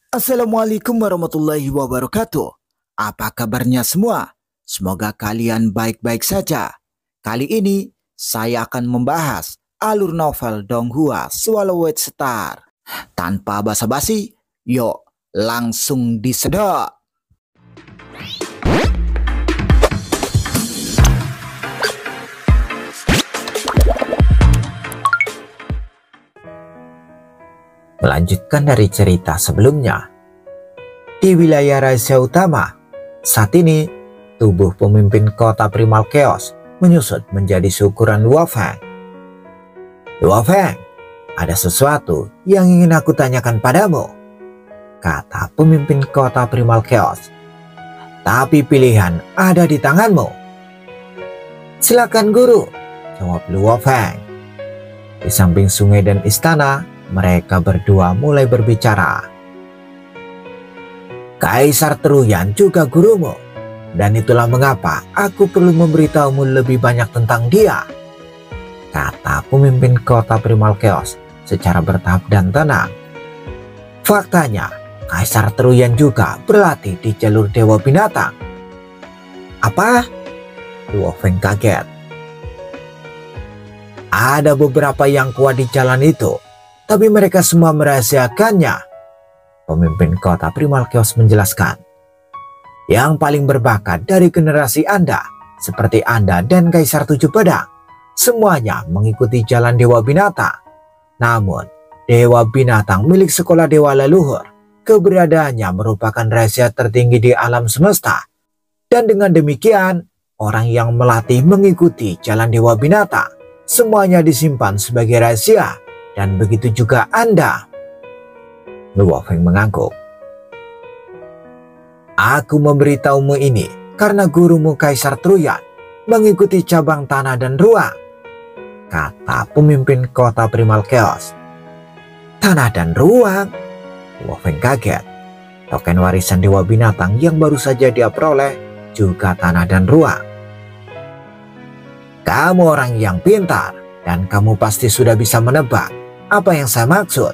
Assalamualaikum warahmatullahi wabarakatuh. Apa kabarnya semua? Semoga kalian baik-baik saja. Kali ini saya akan membahas alur novel Donghua Swallowed Star. Tanpa basa-basi, yuk langsung disedot. Melanjutkan dari cerita sebelumnya, di wilayah rahasia utama, saat ini tubuh pemimpin kota Primal Chaos menyusut menjadi seukuran Luo Feng. Luo Feng, ada sesuatu yang ingin aku tanyakan padamu, kata pemimpin kota Primal Chaos. Tapi pilihan ada di tanganmu. Silakan guru, jawab Luo Feng. Di samping sungai dan istana, mereka berdua mulai berbicara. Kaisar Truyan juga gurumu, dan itulah mengapa aku perlu memberitahumu lebih banyak tentang dia, kata pemimpin kota Primal Chaos secara bertahap dan tenang. Faktanya, Kaisar Truyan juga berlatih di jalur Dewa Binatang. Apa? Luo Feng kaget. Ada beberapa yang kuat di jalan itu, tapi mereka semua merahasiakannya. Pemimpin kota Primal Chaos menjelaskan. Yang paling berbakat dari generasi Anda, seperti Anda dan Kaisar Tujuh Pedang, semuanya mengikuti jalan Dewa Binatang. Namun, Dewa Binatang milik sekolah Dewa leluhur, keberadaannya merupakan rahasia tertinggi di alam semesta. Dan dengan demikian, orang yang melatih mengikuti jalan Dewa Binatang, semuanya disimpan sebagai rahasia. Dan begitu juga Anda. Luo Feng mengangguk. Aku memberitahumu ini karena gurumu Kaisar Truyan mengikuti cabang tanah dan ruang, kata pemimpin kota Primal Chaos. Tanah dan ruang? Luo Feng kaget. Token warisan Dewa Binatang yang baru saja dia peroleh juga tanah dan ruang. Kamu orang yang pintar dan kamu pasti sudah bisa menebak apa yang saya maksud.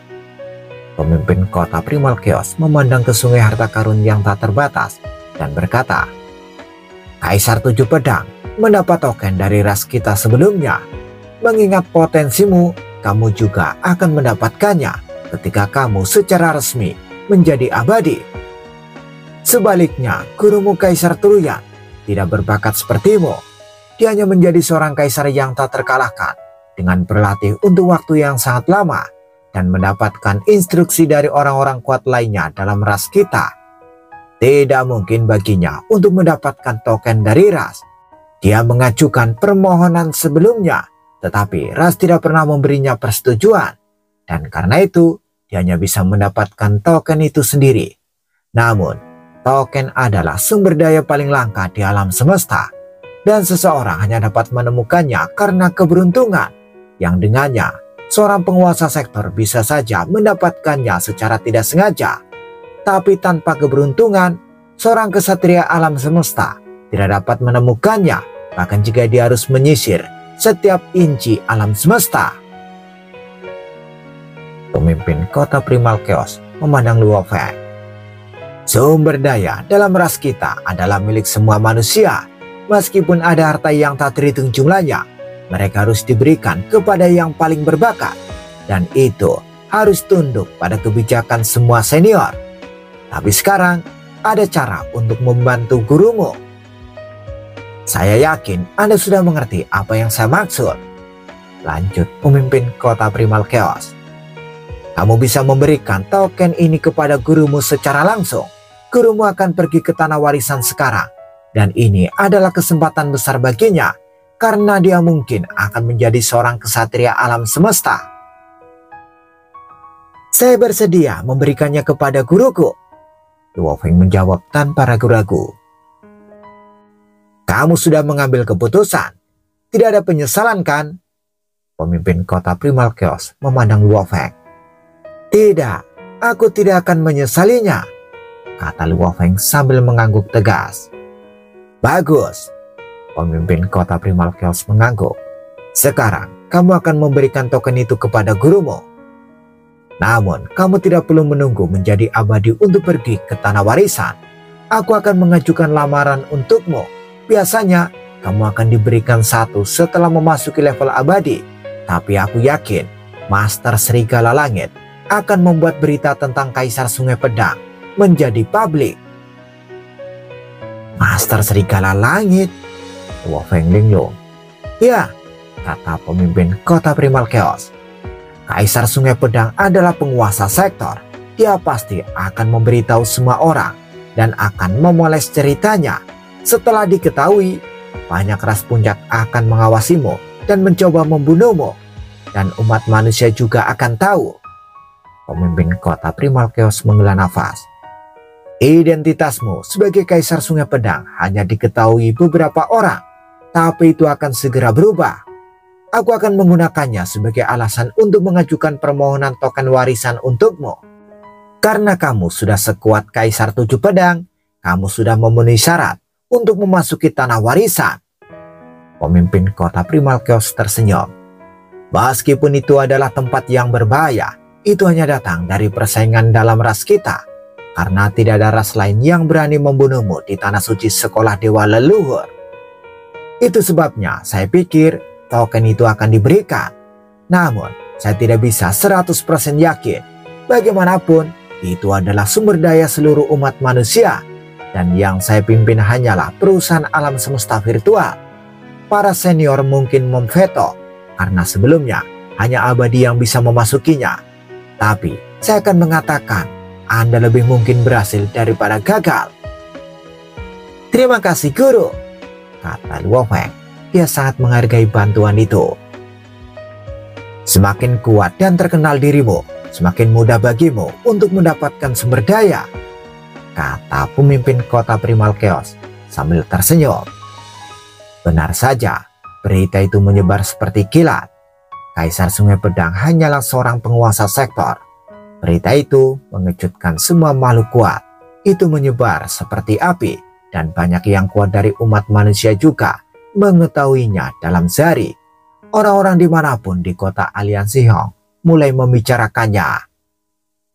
Pemimpin kota Primal Chaos memandang ke sungai harta karun yang tak terbatas dan berkata, Kaisar Tujuh Pedang mendapat token dari ras kita sebelumnya. Mengingat potensimu, kamu juga akan mendapatkannya ketika kamu secara resmi menjadi abadi. Sebaliknya, gurumu Kaisar Truyan tidak berbakat sepertimu. Dia hanya menjadi seorang kaisar yang tak terkalahkan dengan berlatih untuk waktu yang sangat lama dan mendapatkan instruksi dari orang-orang kuat lainnya dalam ras kita. Tidak mungkin baginya untuk mendapatkan token dari ras. Dia mengajukan permohonan sebelumnya, tetapi ras tidak pernah memberinya persetujuan. Dan karena itu, dia hanya bisa mendapatkan token itu sendiri. Namun, token adalah sumber daya paling langka di alam semesta. Dan seseorang hanya dapat menemukannya karena keberuntungan, yang dengannya seorang penguasa sektor bisa saja mendapatkannya secara tidak sengaja. Tapi tanpa keberuntungan, seorang kesatria alam semesta tidak dapat menemukannya, bahkan jika dia harus menyisir setiap inci alam semesta. Pemimpin kota Primal Chaos memandang Luo Feng. Sumber daya dalam ras kita adalah milik semua manusia. Meskipun ada harta yang tak terhitung jumlahnya, mereka harus diberikan kepada yang paling berbakat. Dan itu harus tunduk pada kebijakan semua senior. Tapi sekarang ada cara untuk membantu gurumu. Saya yakin Anda sudah mengerti apa yang saya maksud, lanjut pemimpin kota Primal Chaos. Kamu bisa memberikan token ini kepada gurumu secara langsung. Gurumu akan pergi ke tanah warisan sekarang. Dan ini adalah kesempatan besar baginya, karena dia mungkin akan menjadi seorang kesatria alam semesta. Saya bersedia memberikannya kepada guruku, Luo Feng menjawab tanpa ragu-ragu. Kamu sudah mengambil keputusan, tidak ada penyesalan kan? Pemimpin kota Primal Chaos memandang Luo Feng. Tidak, aku tidak akan menyesalinya, kata Luo Feng sambil mengangguk tegas. Bagus, pemimpin kota Primal Chaos mengangguk. Sekarang kamu akan memberikan token itu kepada gurumu. Namun, kamu tidak perlu menunggu menjadi abadi untuk pergi ke tanah warisan. Aku akan mengajukan lamaran untukmu. Biasanya, kamu akan diberikan satu setelah memasuki level abadi. Tapi aku yakin, Master Serigala Langit akan membuat berita tentang Kaisar Sungai Pedang menjadi publik. Master Serigala Langit? Luo Feng linglung. Ya, kata pemimpin kota Primal Chaos. Kaisar Sungai Pedang adalah penguasa sektor. Dia pasti akan memberitahu semua orang dan akan memoles ceritanya. Setelah diketahui, banyak ras puncak akan mengawasimu dan mencoba membunuhmu. Dan umat manusia juga akan tahu. Pemimpin kota Primal Chaos menghela nafas. Identitasmu sebagai Kaisar Sungai Pedang hanya diketahui beberapa orang, tapi itu akan segera berubah. Aku akan menggunakannya sebagai alasan untuk mengajukan permohonan token warisan untukmu. Karena kamu sudah sekuat Kaisar Tujuh Pedang, kamu sudah memenuhi syarat untuk memasuki tanah warisan. Pemimpin kota Primal Chaos tersenyum. Meskipun itu adalah tempat yang berbahaya, itu hanya datang dari persaingan dalam ras kita. Karena tidak ada ras lain yang berani membunuhmu di tanah suci sekolah dewa leluhur. Itu sebabnya saya pikir token itu akan diberikan. Namun, saya tidak bisa 100% yakin. Bagaimanapun, itu adalah sumber daya seluruh umat manusia. Dan yang saya pimpin hanyalah perusahaan alam semesta virtual. Para senior mungkin memveto, karena sebelumnya hanya abadi yang bisa memasukinya. Tapi, saya akan mengatakan, Anda lebih mungkin berhasil daripada gagal. Terima kasih, Guru, kata Luo Feng. Dia sangat menghargai bantuan itu. Semakin kuat dan terkenal dirimu, semakin mudah bagimu untuk mendapatkan sumber daya, kata pemimpin kota Primal Chaos sambil tersenyum. Benar saja, berita itu menyebar seperti kilat. Kaisar Sungai Pedang hanyalah seorang penguasa sektor. Berita itu mengejutkan semua makhluk kuat. Itu menyebar seperti api, dan banyak yang kuat dari umat manusia juga mengetahuinya dalam sehari. Orang-orang dimanapun di kota Aliansi Hong mulai membicarakannya.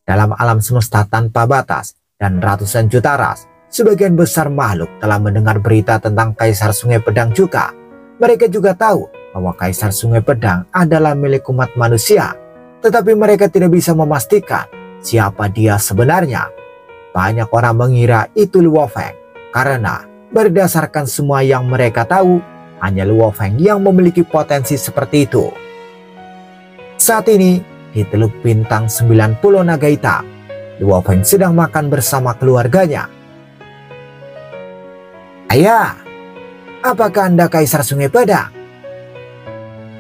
Dalam alam semesta tanpa batas dan ratusan juta ras, sebagian besar makhluk telah mendengar berita tentang Kaisar Sungai Pedang juga. Mereka juga tahu bahwa Kaisar Sungai Pedang adalah milik umat manusia, tetapi mereka tidak bisa memastikan siapa dia sebenarnya. Banyak orang mengira itu Luo Feng, karena berdasarkan semua yang mereka tahu, hanya Luo Feng yang memiliki potensi seperti itu. Saat ini, di Teluk Bintang 90 Naga Hitam, Luo Feng sedang makan bersama keluarganya. Ayah, apakah Anda Kaisar Sungai Pedang?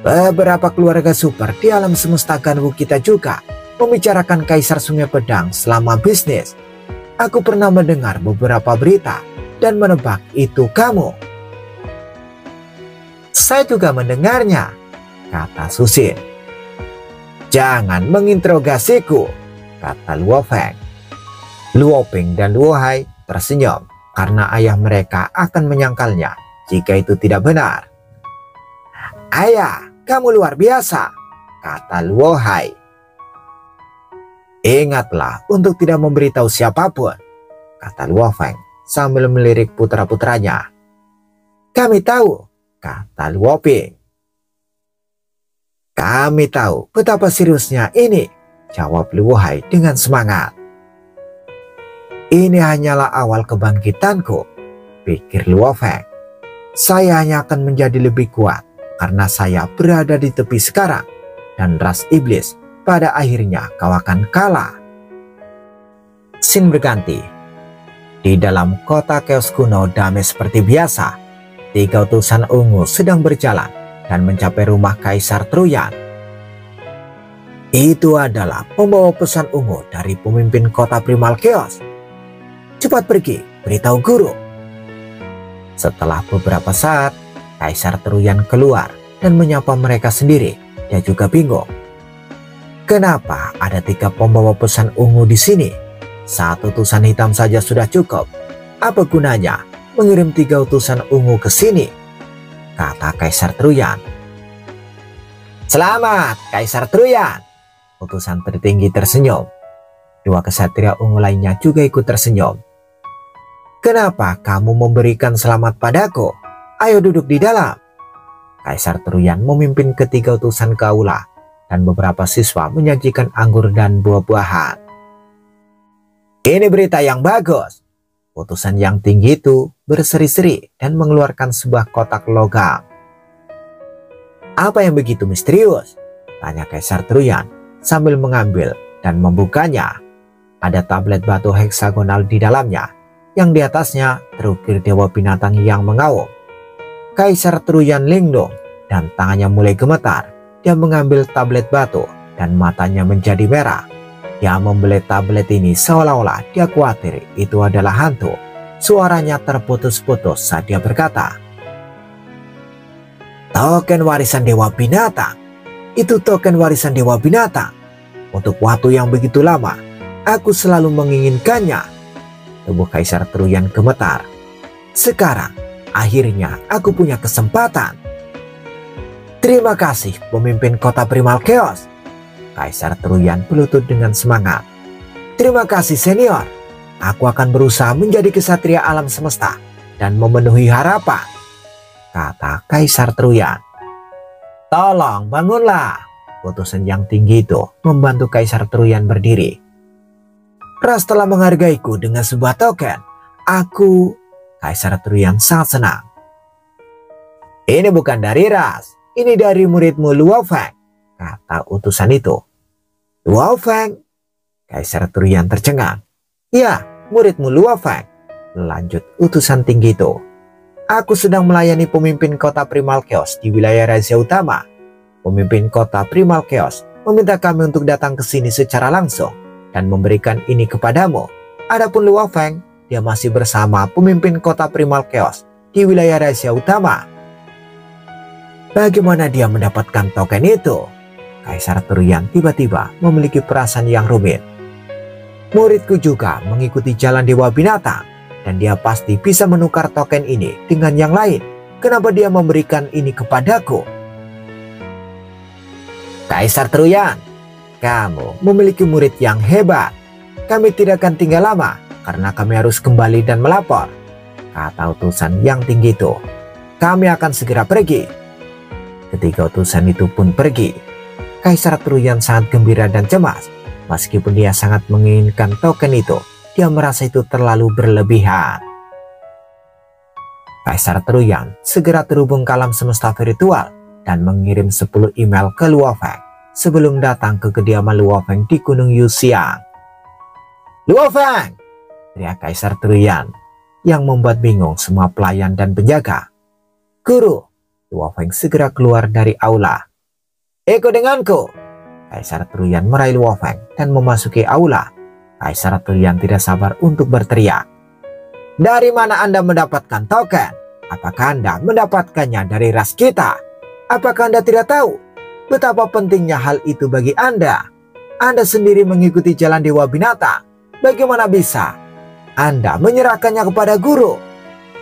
Beberapa keluarga super di alam semesta Ganwu kita juga membicarakan Kaisar Sungai Pedang selama bisnis. Aku pernah mendengar beberapa berita dan menebak itu kamu. Saya juga mendengarnya, kata Susin. Jangan menginterogasiku, kata Luo Feng. Luo Ping dan Luo Hai tersenyum karena ayah mereka akan menyangkalnya jika itu tidak benar. Ayah, kamu luar biasa, kata Luo Hai. Ingatlah untuk tidak memberitahu siapapun, kata Luo Feng sambil melirik putra-putranya. Kami tahu, kata Luo Ping. Kami tahu betapa seriusnya ini, jawab Luo Hai dengan semangat. Ini hanyalah awal kebangkitanku, pikir Luo Feng. Saya hanya akan menjadi lebih kuat karena saya berada di tepi sekarang, dan ras iblis pada akhirnya kau akan kalah. Scene berganti. Di dalam kota Chaos kuno damai seperti biasa. 3 utusan ungu sedang berjalan dan mencapai rumah Kaisar Truyan. Itu adalah pembawa pesan ungu dari pemimpin kota Primal Chaos. Cepat pergi, beritahu guru. Setelah beberapa saat, Kaisar Truyan keluar dan menyapa mereka sendiri. Dia juga bingung. Kenapa ada 3 pembawa pesan ungu di sini? 1 utusan hitam saja sudah cukup. Apa gunanya mengirim 3 utusan ungu ke sini? Kata Kaisar Truyan. Selamat, Kaisar Truyan, Utusan tertinggi tersenyum. Dua kesatria ungu lainnya juga ikut tersenyum. Kenapa kamu memberikan selamat padaku? Ayo duduk di dalam. Kaisar Truyan memimpin ketiga utusan ke aula dan beberapa siswa menyajikan anggur dan buah-buahan. Ini berita yang bagus. Utusan yang tinggi itu berseri-seri dan mengeluarkan sebuah kotak logam. Apa yang begitu misterius? Tanya Kaisar Truyan sambil mengambil dan membukanya. Ada tablet batu heksagonal di dalamnya, yang di atasnya terukir dewa binatang yang mengaum. Kaisar Truyan linglung dan tangannya mulai gemetar. Dia mengambil tablet batu dan matanya menjadi merah. Dia membelit tablet ini seolah-olah dia khawatir itu adalah hantu. Suaranya terputus-putus saat dia berkata, "Token warisan dewa binatang. Itu token warisan dewa binatang. Untuk waktu yang begitu lama, aku selalu menginginkannya." Tubuh Kaisar Truyan gemetar. Sekarang, akhirnya aku punya kesempatan. Terima kasih pemimpin kota Primal Chaos. Kaisar Truyan berlutut dengan semangat. Terima kasih senior. Aku akan berusaha menjadi kesatria alam semesta dan memenuhi harapan, kata Kaisar Truyan. Tolong bangunlah. Utusan yang tinggi itu membantu Kaisar Truyan berdiri. Ras telah menghargaiku dengan sebuah token. Kaisar Truyan sangat senang. Ini bukan dari Ras, ini dari muridmu Luo Feng, kata utusan itu. Luo Feng? Kaisar Truyan tercengang. Ya, muridmu Luo Feng, lanjut utusan tinggi itu. Aku sedang melayani pemimpin kota Primal Chaos di wilayah rahasia utama. Pemimpin kota Primal Chaos meminta kami untuk datang ke sini secara langsung dan memberikan ini kepadamu. Adapun Luo Feng, dia masih bersama pemimpin kota Primal Chaos di wilayah rahasia utama. Bagaimana dia mendapatkan token itu? Kaisar Truyan tiba-tiba memiliki perasaan yang rumit. Muridku juga mengikuti jalan dewa binatang dan dia pasti bisa menukar token ini dengan yang lain. Kenapa dia memberikan ini kepadaku? Kaisar Truyan, kamu memiliki murid yang hebat. Kami tidak akan tinggal lama karena kami harus kembali dan melapor, kata utusan yang tinggi itu. Kami akan segera pergi. Ketika utusan itu pun pergi, Kaisar Truyan sangat gembira dan cemas. Meskipun dia sangat menginginkan token itu, dia merasa itu terlalu berlebihan. Kaisar Truyan segera terhubung ke alam semesta virtual dan mengirim 10 email ke Luo Feng sebelum datang ke kediaman Luo Feng di Gunung Yuxiang. Luo Feng! Teriak Kaisar Truyan yang membuat bingung semua pelayan dan penjaga. Guru! Luo Feng segera keluar dari aula. Ikut denganku! Kaisar Truyan meraih Luo Feng dan memasuki aula. Kaisar Truyan tidak sabar untuk berteriak. Dari mana Anda mendapatkan token? Apakah Anda mendapatkannya dari ras kita? Apakah Anda tidak tahu betapa pentingnya hal itu bagi Anda? Anda sendiri mengikuti jalan dewa binatang. Bagaimana bisa Anda menyerahkannya kepada guru?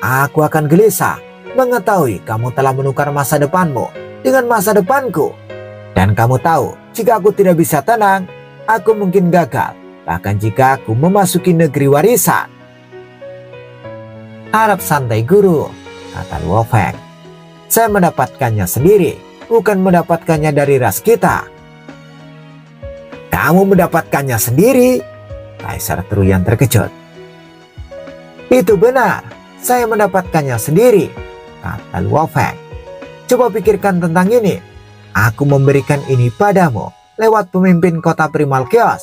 Aku akan gelisah mengetahui kamu telah menukar masa depanmu dengan masa depanku. Dan kamu tahu, jika aku tidak bisa tenang, aku mungkin gagal. Bahkan jika aku memasuki negeri warisan. Harap santai guru, kata Luo Feng. Saya mendapatkannya sendiri, bukan mendapatkannya dari ras kita. Kamu mendapatkannya sendiri? Kaisar Truyan terkejut. Itu benar, saya mendapatkannya sendiri, kata Luo Feng. Coba pikirkan tentang ini. Aku memberikan ini padamu lewat pemimpin kota Primal Chaos.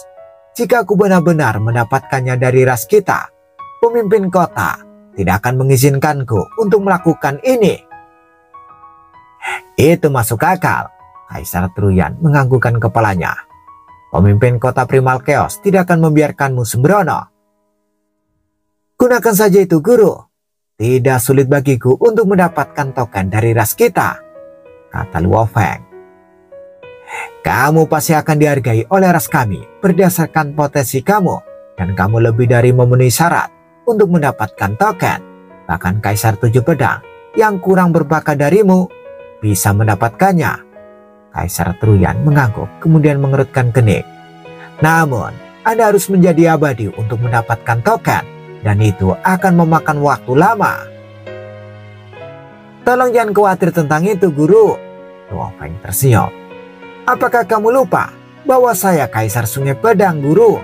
Jika aku benar-benar mendapatkannya dari ras kita, pemimpin kota tidak akan mengizinkanku untuk melakukan ini. Itu masuk akal. Kaisar Truyan menganggukkan kepalanya. Pemimpin kota Primal Chaos tidak akan membiarkanmu sembrono. Gunakan saja itu guru. Tidak sulit bagiku untuk mendapatkan token dari ras kita, kata Luo Feng. Kamu pasti akan dihargai oleh ras kami berdasarkan potensi kamu, dan kamu lebih dari memenuhi syarat untuk mendapatkan token. Bahkan Kaisar 7 Pedang yang kurang berbakat darimu bisa mendapatkannya, Kaisar Truyan mengangguk kemudian mengerutkan kening. Namun, Anda harus menjadi abadi untuk mendapatkan token, dan itu akan memakan waktu lama. Tolong jangan khawatir tentang itu, Guru. Luo Feng tersenyum. Apakah kamu lupa bahwa saya Kaisar Sungai Pedang, Guru?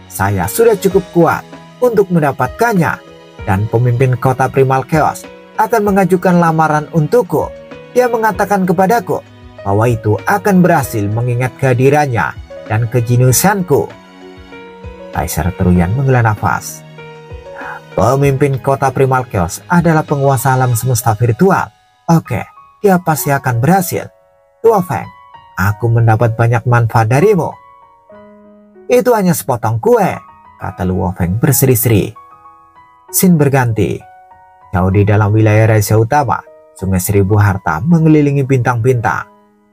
Saya sudah cukup kuat untuk mendapatkannya, dan pemimpin kota Primal Chaos akan mengajukan lamaran untukku. Dia mengatakan kepadaku bahwa itu akan berhasil mengingat kehadirannya dan kejeniusanku. Kaisar Truyan menghela nafas. Pemimpin kota Primal Chaos adalah penguasa alam semesta virtual. Oke, dia pasti akan berhasil. Luo Feng, aku mendapat banyak manfaat darimu. Itu hanya sepotong kue, kata Luo Feng berseri-seri. Scene berganti. Jauh di dalam wilayah rahasia utama, Sungai Seribu Harta mengelilingi bintang-bintang.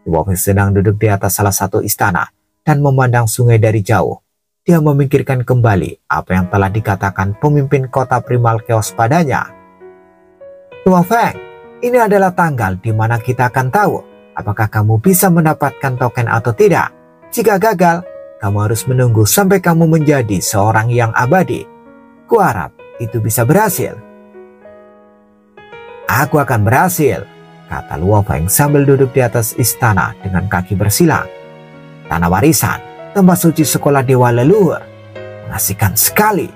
Luo Feng sedang duduk di atas salah satu istana dan memandang sungai dari jauh. Dia memikirkan kembali apa yang telah dikatakan pemimpin kota Primal Chaos padanya. Luo Feng, ini adalah tanggal di mana kita akan tahu apakah kamu bisa mendapatkan token atau tidak. Jika gagal, kamu harus menunggu sampai kamu menjadi seorang yang abadi. Kuharap itu bisa berhasil. Aku akan berhasil, kata Luo Feng sambil duduk di atas istana dengan kaki bersilang. Tanah warisan, tempat suci sekolah dewa leluhur. Mengasihkan sekali.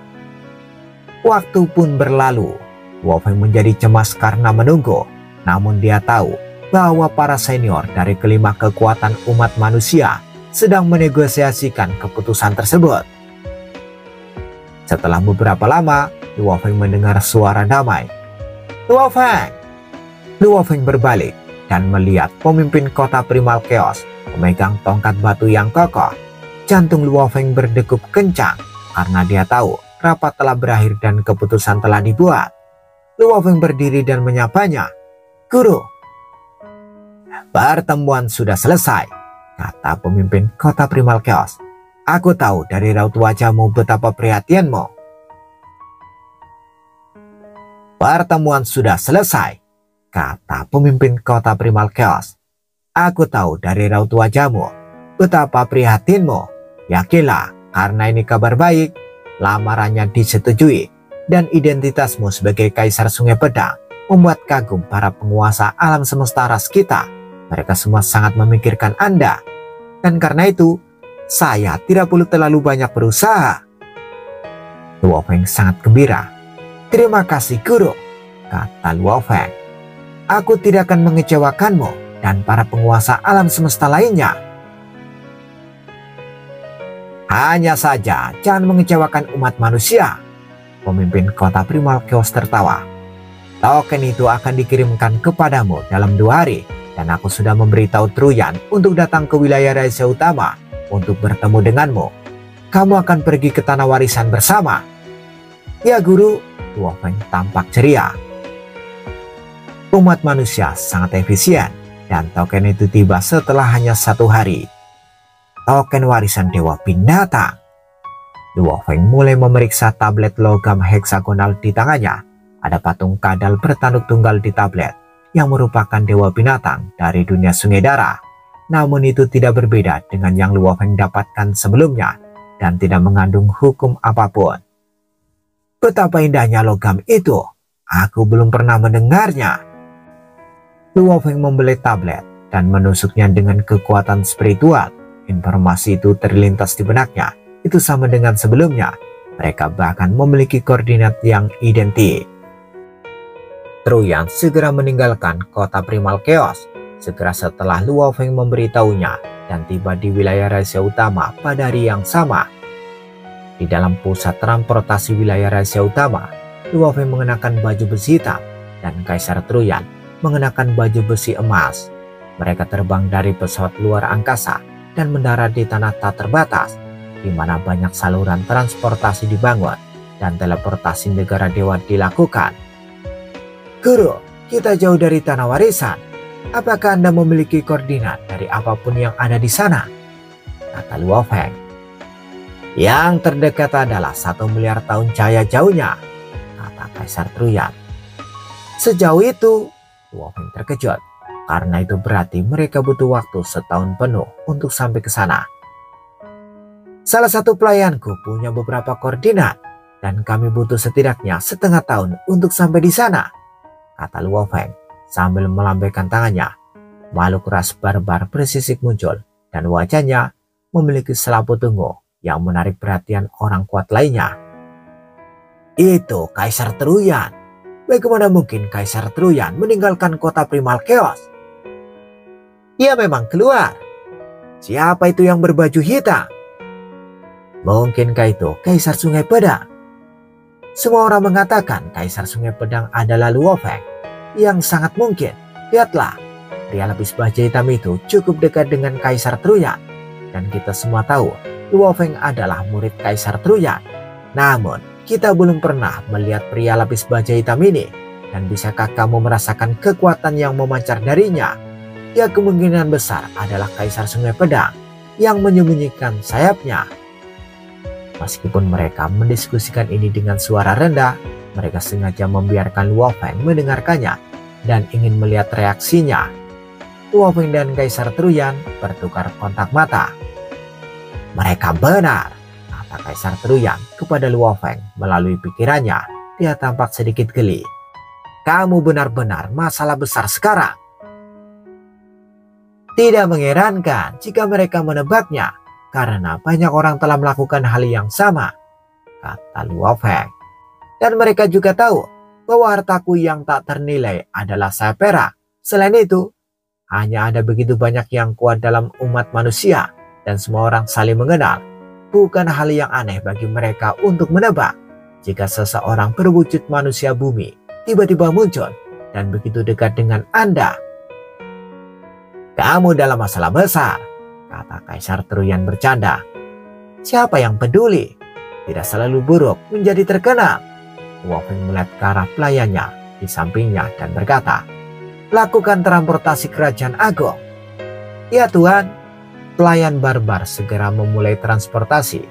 Waktu pun berlalu. Luo Feng menjadi cemas karena menunggu. Namun dia tahu bahwa para senior dari kelima kekuatan umat manusia sedang menegosiasikan keputusan tersebut. Setelah beberapa lama, Luo Feng mendengar suara damai. Luo Feng! Luo Feng berbalik dan melihat pemimpin kota Primal Chaos memegang tongkat batu yang kokoh. Jantung Luo Feng berdegup kencang karena dia tahu rapat telah berakhir dan keputusan telah dibuat. Luo Feng berdiri dan menyapanya. Guru, pertemuan sudah selesai, kata pemimpin kota Primal Chaos. Aku tahu dari raut wajahmu betapa prihatinmu. Pertemuan sudah selesai, kata pemimpin kota Primal Chaos. Aku tahu dari raut wajahmu betapa prihatinmu. Yakinlah, karena ini kabar baik, lamarannya disetujui, dan identitasmu sebagai Kaisar Sungai Pedang membuat kagum para penguasa alam semesta ras kita. Mereka semua sangat memikirkan Anda. Dan karena itu, saya tidak perlu terlalu banyak berusaha. Luo Feng sangat gembira. Terima kasih, Guru, kata Luo Feng. Aku tidak akan mengecewakanmu dan para penguasa alam semesta lainnya. Hanya saja, jangan mengecewakan umat manusia. Pemimpin kota Primal Chaos tertawa. Token itu akan dikirimkan kepadamu dalam 2 hari. Dan aku sudah memberitahu Truyan untuk datang ke wilayah rahasia utama untuk bertemu denganmu. Kamu akan pergi ke tanah warisan bersama. Ya, Guru. Luo Feng tampak ceria. Umat manusia sangat efisien dan token itu tiba setelah hanya 1 hari. Token warisan Dewa Binatang. Luo Feng mulai memeriksa tablet logam heksagonal di tangannya. Ada patung kadal bertanduk tunggal di tablet yang merupakan Dewa Binatang dari dunia Sungai Darah. Namun itu tidak berbeda dengan yang Luo Feng dapatkan sebelumnya dan tidak mengandung hukum apapun. Betapa indahnya logam itu, aku belum pernah mendengarnya. Luo Feng membeli tablet dan menusuknya dengan kekuatan spiritual. Informasi itu terlintas di benaknya, itu sama dengan sebelumnya. Mereka bahkan memiliki koordinat yang identik. Truyan segera meninggalkan kota Primal Chaos segera setelah Luo Feng memberitahunya dan tiba di wilayah rahasia utama pada hari yang sama. Di dalam pusat transportasi wilayah rahasia utama, Luo Feng mengenakan baju besi hitam dan Kaisar Truyan mengenakan baju besi emas. Mereka terbang dari pesawat luar angkasa dan mendarat di tanah tak terbatas, di mana banyak saluran transportasi dibangun dan teleportasi negara dewa dilakukan. Guru, kita jauh dari tanah warisan. Apakah Anda memiliki koordinat dari apapun yang ada di sana? Kata Luo Feng. Yang terdekat adalah 1 miliar tahun cahaya jauhnya, kata Kaisar Truyan. Sejauh itu, Luo Feng terkejut. Karena itu berarti mereka butuh waktu setahun penuh untuk sampai ke sana. Salah satu pelayanku punya beberapa koordinat dan kami butuh setidaknya setengah tahun untuk sampai di sana, kata Luo Feng sambil melambaikan tangannya. Makhluk ras barbar bersisik muncul dan wajahnya memiliki selaput ungu yang menarik perhatian orang kuat lainnya. Itu Kaisar Truyan. Bagaimana mungkin Kaisar Truyan meninggalkan kota Primal Chaos? Ia memang keluar. Siapa itu yang berbaju hitam? Mungkinkah itu Kaisar Sungai Pedang? Semua orang mengatakan Kaisar Sungai Pedang adalah Luo Feng. Yang sangat mungkin. Lihatlah, pria lapis baja hitam itu cukup dekat dengan Kaisar Truyan. Dan kita semua tahu Luo Feng adalah murid Kaisar Truyan. Namun, kita belum pernah melihat pria lapis baja hitam ini. Dan bisakah kamu merasakan kekuatan yang memancar darinya? Ya, kemungkinan besar adalah Kaisar Sungai Pedang yang menyembunyikan sayapnya. Meskipun mereka mendiskusikan ini dengan suara rendah, mereka sengaja membiarkan Luo Feng mendengarkannya dan ingin melihat reaksinya. Luo Feng dan Kaisar Truyan bertukar kontak mata. Mereka benar, kata Kaisar Truyan kepada Luo Feng melalui pikirannya. Dia tampak sedikit geli. Kamu benar-benar masalah besar sekarang. Tidak mengherankan jika mereka menebaknya, karena banyak orang telah melakukan hal yang sama, kata Luo Feng. Dan mereka juga tahu bahwa hartaku yang tak ternilai adalah sayap perak. Selain itu, hanya ada begitu banyak yang kuat dalam umat manusia dan semua orang saling mengenal. Bukan hal yang aneh bagi mereka untuk menebak jika seseorang berwujud manusia bumi tiba-tiba muncul dan begitu dekat dengan Anda. Kamu dalam masalah besar, kata Kaisar Truyan bercanda. Siapa yang peduli? Tidak selalu buruk menjadi terkenal. Luo Feng melihat ke arah pelayannya di sampingnya dan berkata, lakukan transportasi kerajaan agung. Ya Tuan. Pelayan barbar segera memulai transportasi.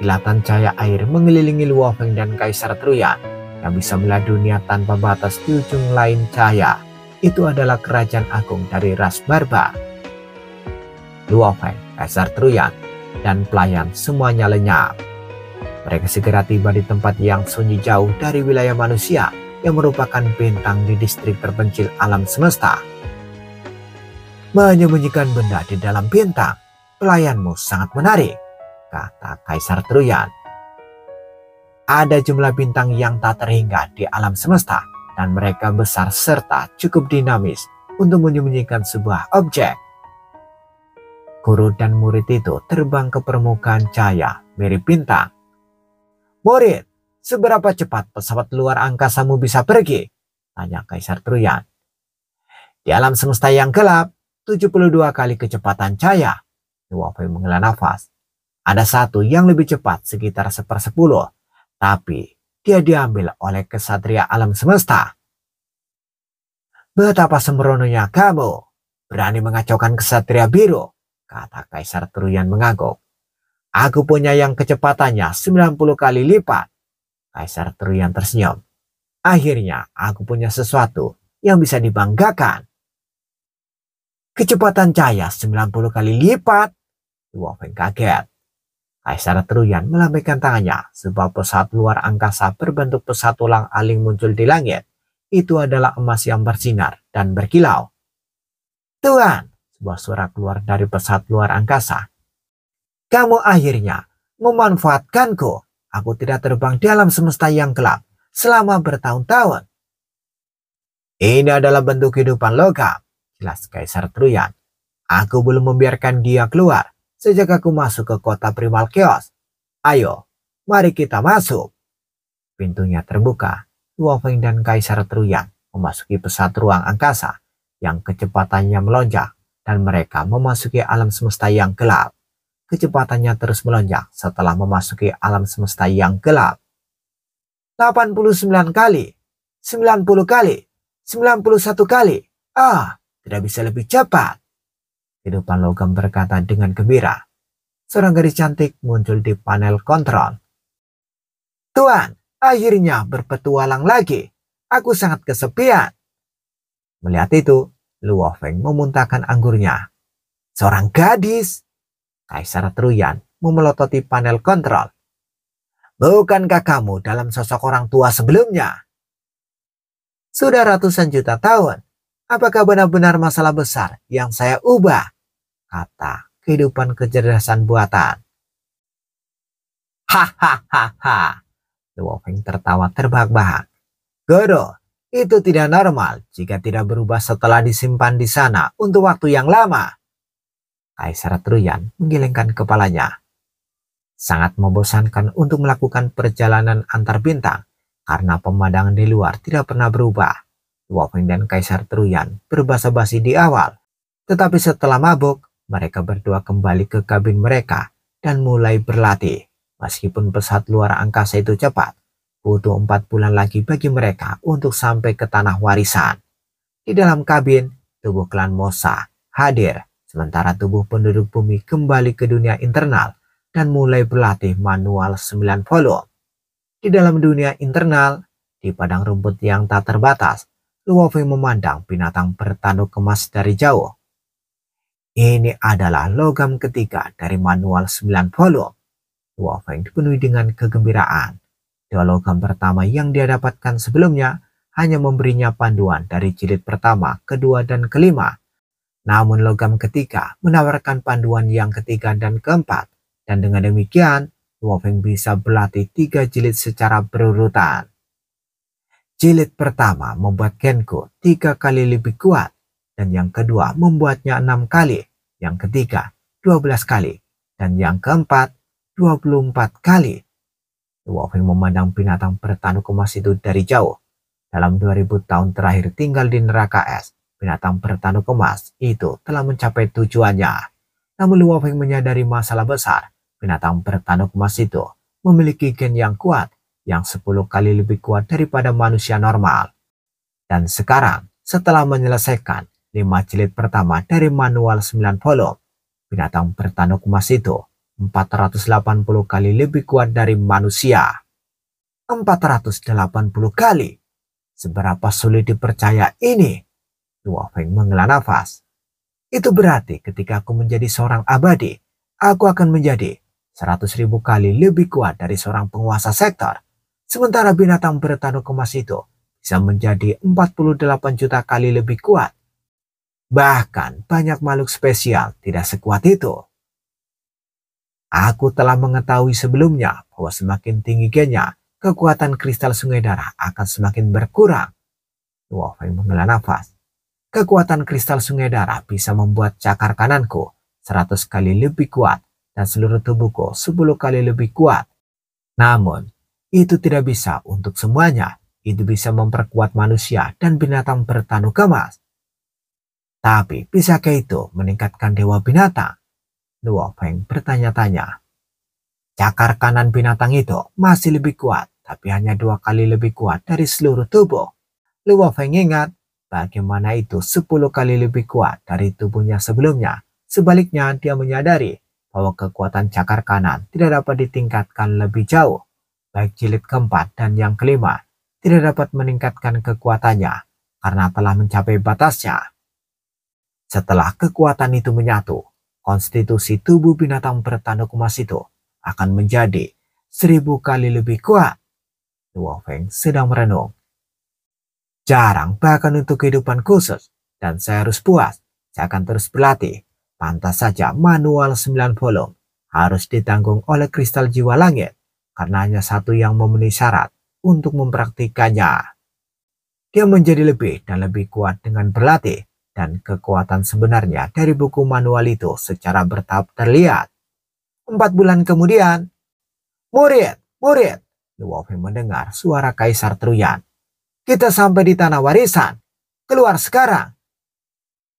Kilatan cahaya air mengelilingi Luo Feng dan Kaisar Truyan yang bisa melihat dunia tanpa batas di ujung lain cahaya. Itu adalah kerajaan agung dari ras barbar. Luo Feng, Kaisar Truyan, dan pelayan semuanya lenyap. Mereka segera tiba di tempat yang sunyi jauh dari wilayah manusia yang merupakan bintang di distrik terpencil alam semesta. Menyembunyikan benda di dalam bintang, pelayanmu sangat menarik, kata Kaisar Truyan. Ada jumlah bintang yang tak terhingga di alam semesta dan mereka besar serta cukup dinamis untuk menyembunyikan sebuah objek. Guru dan murid itu terbang ke permukaan cahaya mirip bintang. Murid, seberapa cepat pesawat luar angkasamu bisa pergi? Tanya Kaisar Truyan. Di alam semesta yang gelap, 72 kali kecepatan cahaya. Luo Feng menghela nafas. Ada satu yang lebih cepat sekitar 1/10, tapi dia diambil oleh kesatria alam semesta. Betapa sembrononya kamu, berani mengacaukan kesatria biru, kata Kaisar Truyan mengangguk. Aku punya yang kecepatannya 90 kali lipat. Kaisar Truyan tersenyum. Akhirnya aku punya sesuatu yang bisa dibanggakan. Kecepatan cahaya 90 kali lipat. Luo Feng kaget. Kaisar Truyan melambaikan tangannya. Sebuah pesawat luar angkasa berbentuk pesawat ulang-aling muncul di langit. Itu adalah emas yang bersinar dan berkilau. Tuan, sebuah suara keluar dari pesawat luar angkasa. Kamu akhirnya memanfaatkanku. Aku tidak terbang di alam semesta yang gelap selama bertahun-tahun. Ini adalah bentuk kehidupan logam, jelas Kaisar Truyan. Aku belum membiarkan dia keluar sejak aku masuk ke kota Primal Chaos. Ayo, mari kita masuk. Pintunya terbuka. Luo Feng dan Kaisar Truyan memasuki pesawat ruang angkasa yang kecepatannya melonjak dan mereka memasuki alam semesta yang gelap. Kecepatannya terus melonjak setelah memasuki alam semesta yang gelap. 89 kali, 90 kali, 91 kali. Tidak bisa lebih cepat. Kehidupan logam berkata dengan gembira. Seorang gadis cantik muncul di panel kontrol. Tuan, akhirnya berpetualang lagi. Aku sangat kesepian. Melihat itu, Luo Feng memuntahkan anggurnya. Seorang gadis? Kaisar Truyan memelototi panel kontrol. Bukankah kamu dalam sosok orang tua sebelumnya? Sudah ratusan juta tahun. Apakah benar-benar masalah besar yang saya ubah? Kata kehidupan kecerdasan buatan. Hahaha. Luo Feng tertawa terbahak-bahak. Goro, itu tidak normal jika tidak berubah setelah disimpan di sana untuk waktu yang lama. Kaisar Truyan menggelengkan kepalanya. Sangat membosankan untuk melakukan perjalanan antar bintang karena pemandangan di luar tidak pernah berubah. Luo Feng dan Kaisar Truyan berbasa-basi di awal, tetapi setelah mabuk, mereka berdua kembali ke kabin mereka dan mulai berlatih. Meskipun pesawat luar angkasa itu cepat, butuh 4 bulan lagi bagi mereka untuk sampai ke tanah warisan. Di dalam kabin, tubuh klan Mosa hadir, sementara tubuh penduduk bumi kembali ke dunia internal dan mulai berlatih manual 9 volume. Di dalam dunia internal, di padang rumput yang tak terbatas, Luo Feng memandang binatang bertanduk emas dari jauh. Ini adalah logam ketiga dari manual 9 volume. Luo Feng dipenuhi dengan kegembiraan. Dua logam pertama yang dia dapatkan sebelumnya hanya memberinya panduan dari jilid pertama, kedua, dan kelima. Namun logam ketiga menawarkan panduan yang ketiga dan keempat. Dan dengan demikian, Luo Feng bisa berlatih 3 jilid secara berurutan. Jilid pertama membuat Genku 3 kali lebih kuat, dan yang kedua membuatnya 6 kali, yang ketiga 12 kali, dan yang keempat 24 kali. Luo Feng memandang binatang bertanduk emas itu dari jauh. Dalam 2000 tahun terakhir tinggal di neraka es, binatang bertanduk emas itu telah mencapai tujuannya. Namun Luo Feng menyadari masalah besar. Binatang bertanduk emas itu memiliki gen yang kuat, yang 10 kali lebih kuat daripada manusia normal. Dan sekarang, setelah menyelesaikan 5 jilid pertama dari manual 9 volume, binatang bertanduk emas itu 480 kali lebih kuat dari manusia. 480 kali? Seberapa sulit dipercaya ini? Luo Feng menghela nafas. Itu berarti ketika aku menjadi seorang abadi, aku akan menjadi 100.000 kali lebih kuat dari seorang penguasa sektor. Sementara binatang bertanduk emas itu bisa menjadi 48 juta kali lebih kuat. Bahkan banyak makhluk spesial tidak sekuat itu. Aku telah mengetahui sebelumnya bahwa semakin tinggi gennya, kekuatan kristal sungai darah akan semakin berkurang. Luo Feng menghela nafas. Kekuatan kristal sungai darah bisa membuat cakar kananku 100 kali lebih kuat dan seluruh tubuhku 10 kali lebih kuat. Namun, itu tidak bisa untuk semuanya. Itu bisa memperkuat manusia dan binatang bertanduk emas. Tapi, bisakah itu meningkatkan dewa binatang? Luo Feng bertanya-tanya. Cakar kanan binatang itu masih lebih kuat, tapi hanya 2 kali lebih kuat dari seluruh tubuh. Luo Feng ingat bagaimana itu 10 kali lebih kuat dari tubuhnya sebelumnya. Sebaliknya, dia menyadari bahwa kekuatan cakar kanan tidak dapat ditingkatkan lebih jauh. Baik jilid keempat dan yang kelima tidak dapat meningkatkan kekuatannya karena telah mencapai batasnya. Setelah kekuatan itu menyatu, konstitusi tubuh binatang bertanduk emas itu akan menjadi 1000 kali lebih kuat. Luo Feng sedang merenung. Jarang bahkan untuk kehidupan khusus, dan saya harus puas. Saya akan terus berlatih. Pantas saja manual 9 volume harus ditanggung oleh kristal jiwa langit karena hanya satu yang memenuhi syarat untuk mempraktikannya. Dia menjadi lebih dan lebih kuat dengan berlatih, dan kekuatan sebenarnya dari buku manual itu secara bertahap terlihat. 4 bulan kemudian, murid, Luo Feng mendengar suara Kaisar Truyan. Kita sampai di tanah warisan, keluar sekarang.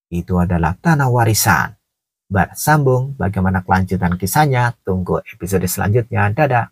Itu adalah tanah warisan. Bersambung bagaimana kelanjutan kisahnya, tunggu episode selanjutnya. Dadah.